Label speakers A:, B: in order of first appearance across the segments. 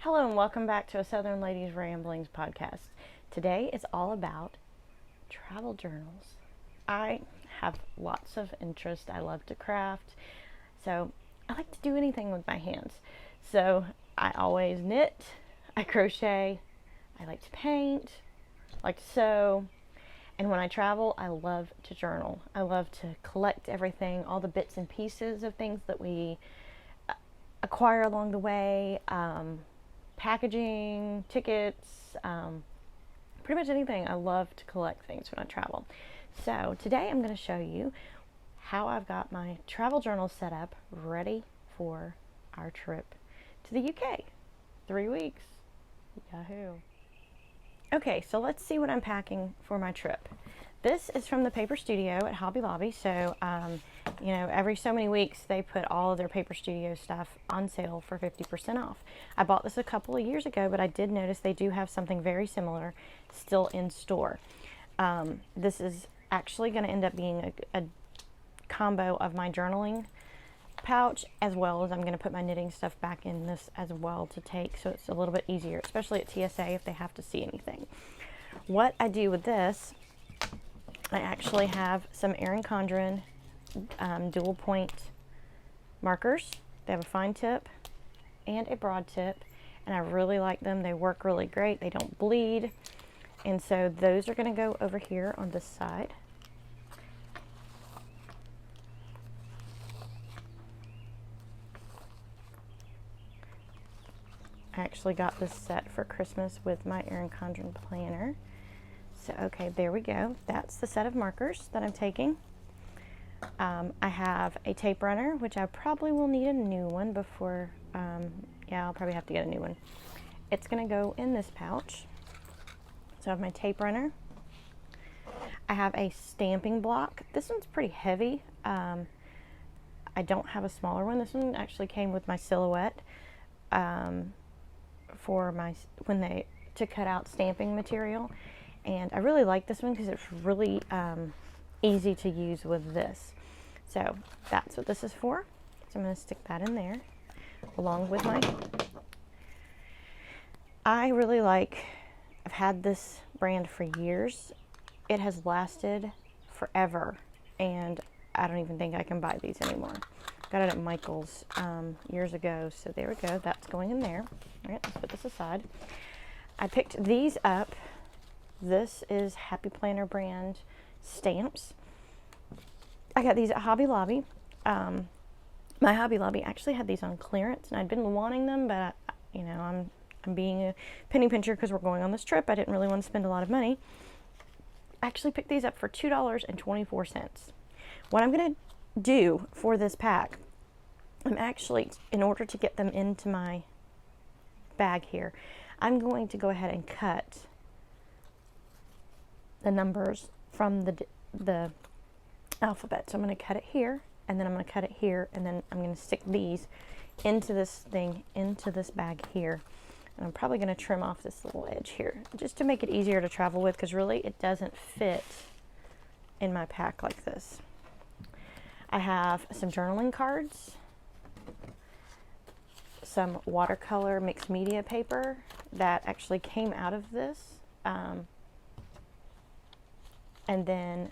A: Hello and welcome back to a Southern Ladies Ramblings podcast. Today is all about travel journals. I have lots of interest. I love to craft, so I like to do anything with my hands. So I always knit, I crochet, I like to paint, I like to sew, and when I travel, I love to journal. I love to collect everything, all the bits and pieces of things that we acquire along the way. Packaging, tickets, pretty much anything. I love to collect things when I travel. So today I'm going to show you how I've got my travel journal set up ready for our trip to the UK. 3 weeks. Yahoo. Okay, so let's see what I'm packing for my trip. This is from the Paper Studio at Hobby Lobby. So, every so many weeks they put all of their Paper Studio stuff on sale for 50% off. I bought this a couple of years ago, but I did notice they do have something very similar still in store. This is actually going to end up being a combo of my journaling pouch, as well as I'm going to put my knitting stuff back in this as well to take, so it's a little bit easier, especially at TSA if they have to see anything. What I do with this, I actually have some Erin Condren dual point markers. They have a fine tip and a broad tip, and I really like them. They work really great. They don't bleed, and so those are going to go over here on this side. I actually got this set for Christmas with my Erin Condren planner. So, okay, there we go. That's the set of markers that I'm taking. I have a tape runner, which I probably will need a new one before, I'll probably have to get a new one. It's going to go in this pouch. So I have my tape runner. I have a stamping block. This one's pretty heavy. I don't have a smaller one. This one actually came with my silhouette to cut out stamping material. And I really like this one because it's really easy to use with this. So that's what this is for. So I'm going to stick that in there along with I've had this brand for years. It has lasted forever, and I don't even think I can buy these anymore. Got it at Michael's years ago, so there we go. That's going in there. All right, let's put this aside. I picked these up. This is Happy Planner brand stamps. I got these at Hobby Lobby. My Hobby Lobby actually had these on clearance, and I'd been wanting them, but I'm being a penny pincher because we're going on this trip. I didn't really want to spend a lot of money. I actually picked these up for $2.24. What I'm going to do for this pack, I'm actually, in order to get them into my bag here, I'm going to go ahead and cut the numbers from the alphabet. So I'm going to cut it here, and then I'm going to cut it here, and then I'm going to stick these into this bag here. And I'm probably going to trim off this little edge here just to make it easier to travel with, because really it doesn't fit in my pack like this. I have some journaling cards, some watercolor mixed media paper that actually came out of this, and then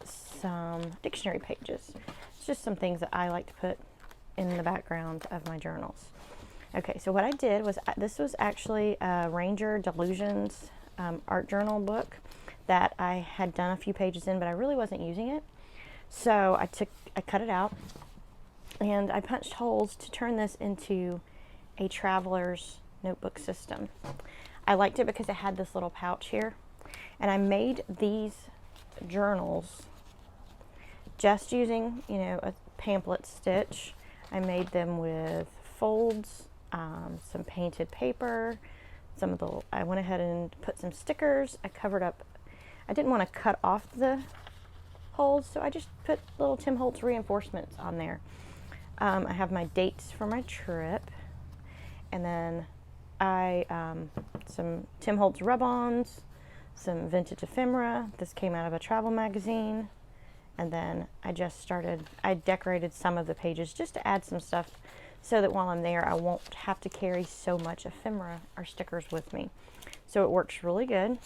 A: some dictionary pages. It's just some things that I like to put in the background of my journals. Okay, so what I did was, this was actually a Ranger Delusions art journal book that I had done a few pages in, but I really wasn't using it. So I cut it out, and I punched holes to turn this into a traveler's notebook system. I liked it because it had this little pouch here, and I made these journals just using, a pamphlet stitch. I made them with folds, some painted paper, I went ahead and put some stickers. I covered up, I didn't want to cut off the holes, so I just put little Tim Holtz reinforcements on there. I have my dates for my trip, and then some Tim Holtz rub-ons, some vintage ephemera. This came out of a travel magazine. And then I decorated some of the pages just to add some stuff so that while I'm there, I won't have to carry so much ephemera or stickers with me. So it works really good.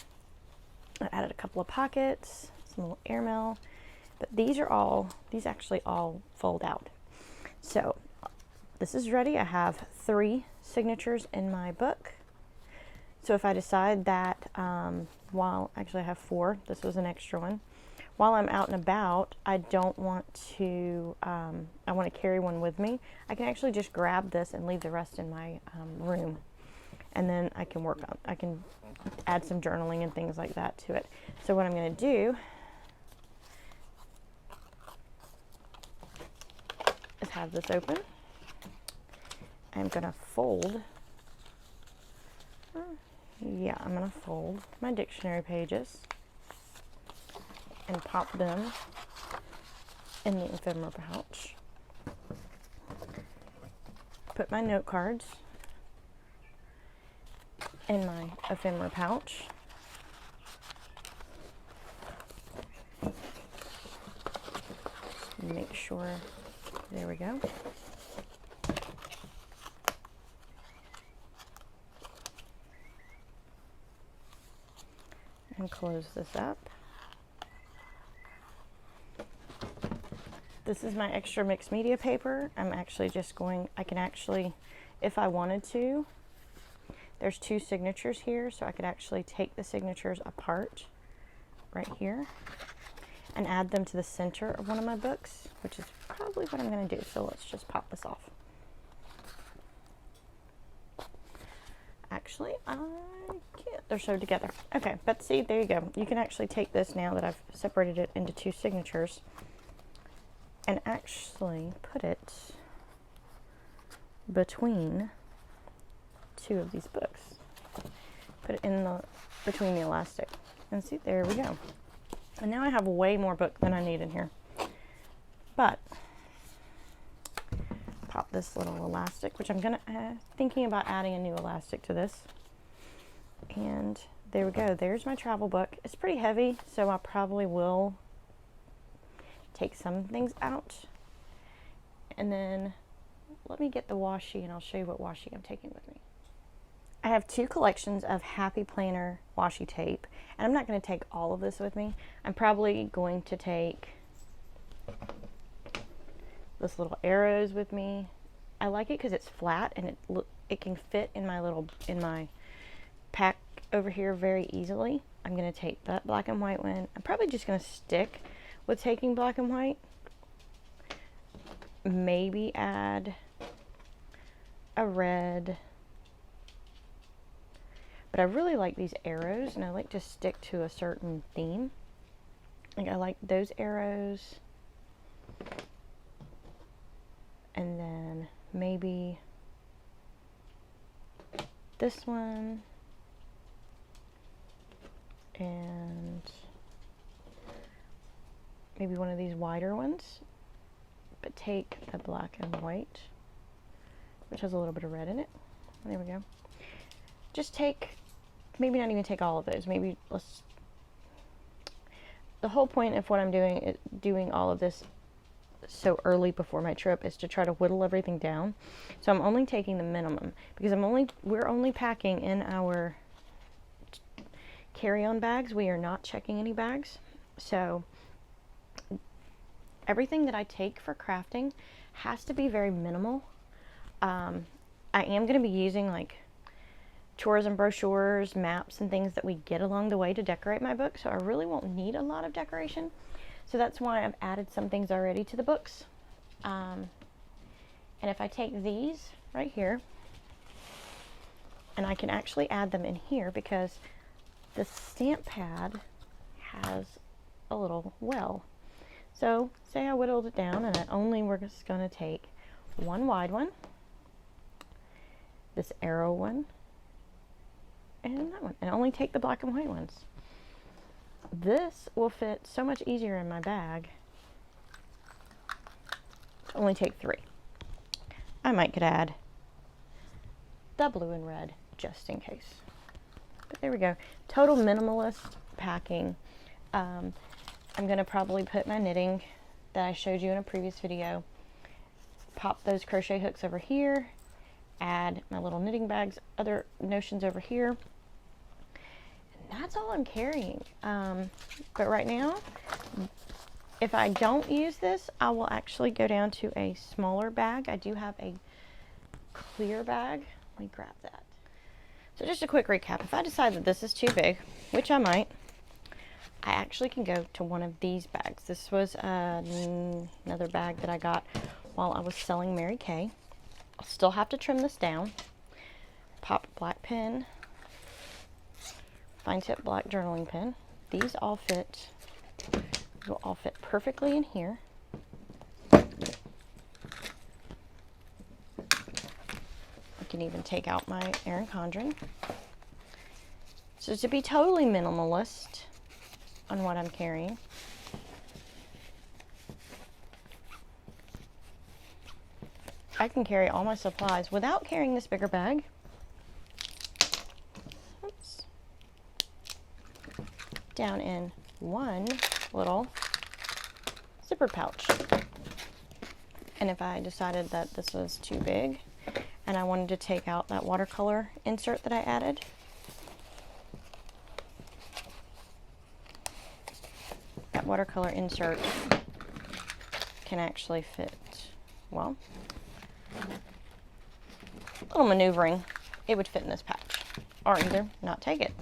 A: I added a couple of pockets, some little airmail, but these actually all fold out. So this is ready. I have 3 signatures in my book. So if I decide that actually I have 4, this was an extra one. While I'm out and about, I don't want to, I want to carry one with me. I can actually just grab this and leave the rest in my room. And then I can add some journaling and things like that to it. So what I'm going to do is have this open. I'm going to fold. I'm going to fold my dictionary pages and pop them in the ephemera pouch. Put my note cards in my ephemera pouch. Make sure, there we go. And close this up. This is my extra mixed media paper. I'm actually just I can actually, if I wanted to, there's 2 signatures here, so I could actually take the signatures apart right here and add them to the center of one of my books, which is probably what I'm going to do. So let's just pop this off. Actually, I can't. They're sewed together. Okay, but see, there you go. You can actually take this now that I've separated it into 2 signatures and actually put it between 2 of these books. Put it in between the elastic. And see, there we go. And now I have way more book than I need in here. But pop this little elastic, which I'm gonna thinking about adding a new elastic to this. And there we go. There's my travel book. It's pretty heavy, so I probably will take some things out. And then let me get the washi and I'll show you what washi I'm taking with me. I have 2 collections of Happy Planner washi tape, and I'm not going to take all of this with me. I'm probably going to take this little arrows with me. I like it because it's flat and it can fit in my pack over here very easily. I'm going to take that black and white one. I'm probably just going to stick with taking black and white. Maybe add a red. But I really like these arrows, and I like to stick to a certain theme. Like I like those arrows. And then maybe this one. And maybe one of these wider ones. But take the black and white, which has a little bit of red in it. There we go. Just take, maybe not even take all of those. Maybe the whole point of what I'm doing is doing all of this so early before my trip is to try to whittle everything down. So I'm only taking the minimum because we're only packing in our carry-on bags. We are not checking any bags. So everything that I take for crafting has to be very minimal. I am going to be using like tourism brochures, maps, and things that we get along the way to decorate my book, so I really won't need a lot of decoration. So that's why I've added some things already to the books. And if I take these right here, and I can actually add them in here because the stamp pad has a little well. So say I whittled it down and we're just going to take one wide one, this arrow one, and that one, and only take the black and white ones. This will fit so much easier in my bag. Only take 3. I might could add the blue and red just in case. But there we go. Total minimalist packing. I'm going to probably put my knitting that I showed you in a previous video pop those crochet hooks over here, add my little knitting bags, other notions over here. And that's all I'm carrying. But right now, if I don't use this, I will actually go down to a smaller bag. I do have a clear bag. Let me grab that. So just a quick recap. If I decide that this is too big, which I might, I actually can go to one of these bags. This was another bag that I got while I was selling Mary Kay. I'll still have to trim this down. Pop black pen, fine tip black journaling pen. These all fit. Will all fit perfectly in here. I can even take out my Erin Condren. So to be totally minimalist on what I'm carrying, I can carry all my supplies without carrying this bigger bag. Oops. Down in one little zipper pouch. And if I decided that this was too big and I wanted to take out that watercolor insert that I added, that watercolor insert can actually fit, well, a little maneuvering, it would fit in this pouch, or either not take it.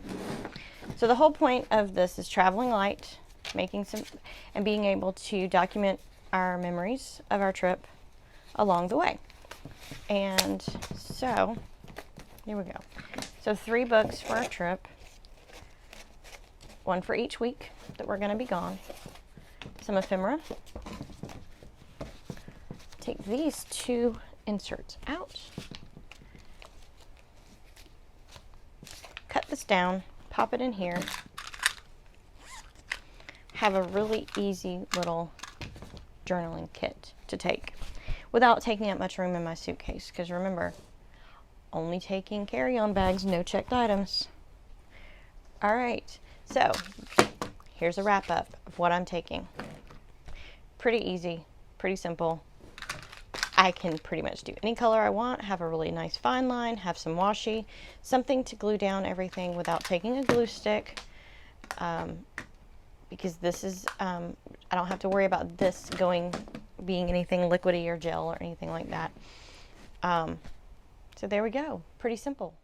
A: So the whole point of this is traveling light, making some, and being able to document our memories of our trip along the way. And so, here we go. So 3 books for our trip, 1 for each week that we're going to be gone. Some ephemera. Take these 2 inserts out. Cut this down, pop it in here. Have a really easy little journaling kit to take without taking up much room in my suitcase, because remember, only taking carry-on bags, no checked items. All right, so here's a wrap-up of what I'm taking. Pretty easy, pretty simple. I can pretty much do any color I want, have a really nice fine line, have some washi, something to glue down everything without taking a glue stick. Because this is, I don't have to worry about this being anything liquidy or gel or anything like that. So there we go, pretty simple.